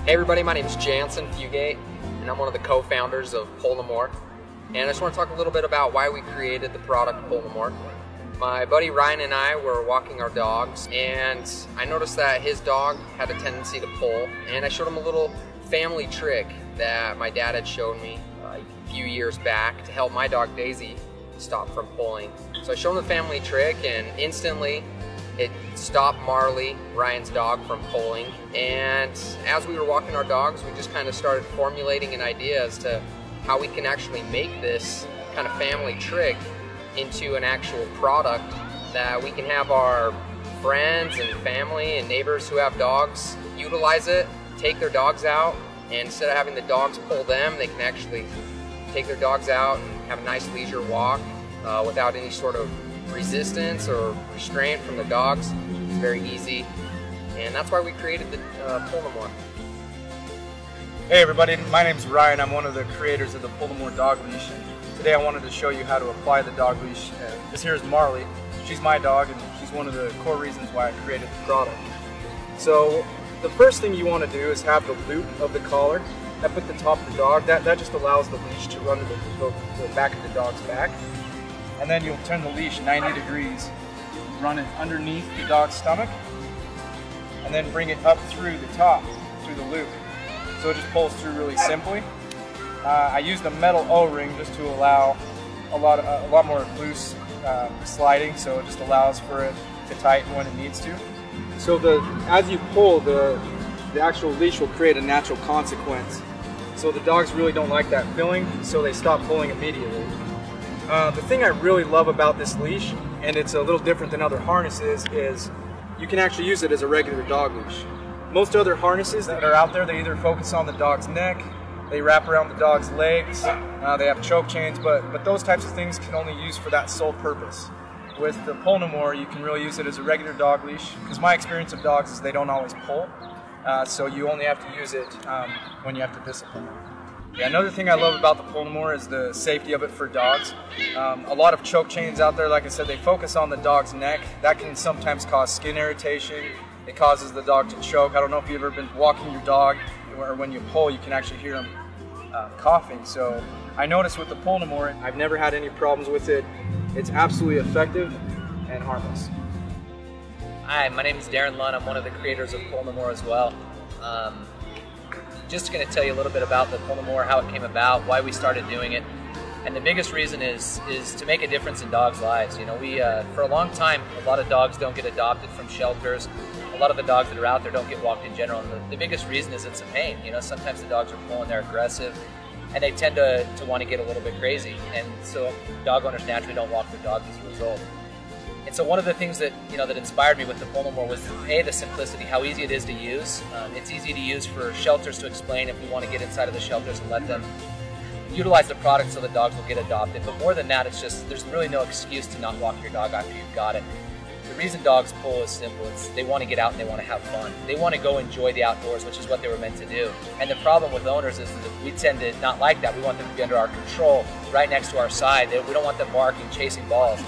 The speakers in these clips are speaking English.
Hey everybody, my name is Jansen Fugate, and I'm one of the co-founders of Polymore. And I just want to talk a little bit about why we created the product Polymore. My buddy Ryan and I were walking our dogs, and I noticed that his dog had a tendency to pull, and I showed him a little family trick that my dad had showed me a few years back to help my dog Daisy stop from pulling. So I showed him the family trick, and instantly it stopped Marley, Ryan's dog, from pulling. And as we were walking our dogs, we just kind of started formulating an idea as to how we can actually make this kind of family trick into an actual product that we can have our friends and family and neighbors who have dogs utilize it, take their dogs out, and instead of having the dogs pull them, they can actually take their dogs out and have a nice leisure walk without any sort of resistance or restraint from the dogs. It's very easy, and that's why we created the Polymore. Hey everybody, my name's Ryan. I'm one of the creators of the Polymore dog leash, and today I wanted to show you how to apply the dog leash. This here is Marley. She's my dog, and she's one of the core reasons why I created the product. So the first thing you want to do is have the loop of the collar up at the top of the dog. That just allows the leash to run to the back of the dog's back. And then you'll turn the leash 90 degrees, run it underneath the dog's stomach, and then bring it up through the top, through the loop. So it just pulls through really simply. I used a metal O-ring just to allow a lot more loose sliding, so it just allows for it to tighten when it needs to. So as you pull, the actual leash will create a natural consequence. So the dogs really don't like that feeling, so they stop pulling immediately. The thing I really love about this leash, and it's a little different than other harnesses, is you can actually use it as a regular dog leash. Most other harnesses that are out there, they either focus on the dog's neck, they wrap around the dog's legs, they have choke chains, but those types of things can only use for that sole purpose. With the Polymore, you can really use it as a regular dog leash, because my experience of dogs is they don't always pull, so you only have to use it when you have to discipline them. Yeah, another thing I love about the Polymore is the safety of it for dogs. A lot of choke chains out there, like I said, they focus on the dog's neck. That can sometimes cause skin irritation. It causes the dog to choke. I don't know if you've ever been walking your dog, or when you pull, you can actually hear them coughing. So I noticed with the Polymore, I've never had any problems with it. It's absolutely effective and harmless. Hi, my name is Darren Lunn. I'm one of the creators of Polymore as well. Just going to tell you a little bit about the Polymore, how it came about, why we started doing it. And the biggest reason is to make a difference in dogs' lives. You know, for a long time, a lot of dogs don't get adopted from shelters. A lot of the dogs that are out there don't get walked in general. And the biggest reason is it's a pain. You know, sometimes the dogs are pulling, they're aggressive, and they tend to want to get a little bit crazy. And so dog owners naturally don't walk their dogs as a result. And so one of the things that that inspired me with the Polymore was the simplicity, how easy it is to use. It's easy to use for shelters to explain if we want to get inside of the shelters and let them utilize the product so the dogs will get adopted. But more than that, it's just there's really no excuse to not walk your dog after you've got it. The reason dogs pull is simple. It's they want to get out and they want to have fun. They want to go enjoy the outdoors, which is what they were meant to do. And the problem with owners is that we tend to not like that. We want them to be under our control, right next to our side. We don't want them barking, chasing balls.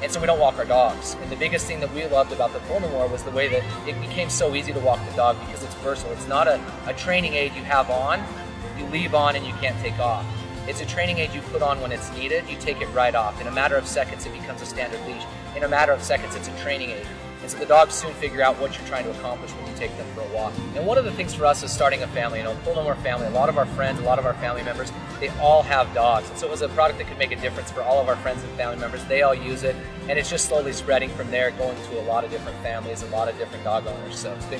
And so we don't walk our dogs. And the biggest thing that we loved about the Polymore was the way that it became so easy to walk the dog because it's versatile. It's not a training aid you have on, you leave on and you can't take off. It's a training aid you put on when it's needed, you take it right off. In a matter of seconds, it becomes a standard leash. In a matter of seconds, it's a training aid. And so the dogs soon figure out what you're trying to accomplish when you take them for a walk. And one of the things for us is starting a family. You know, Polymore family, a lot of our friends, a lot of our family members, they all have dogs. And so it was a product that could make a difference for all of our friends and family members. They all use it, and it's just slowly spreading from there, going to a lot of different families, a lot of different dog owners. So it's been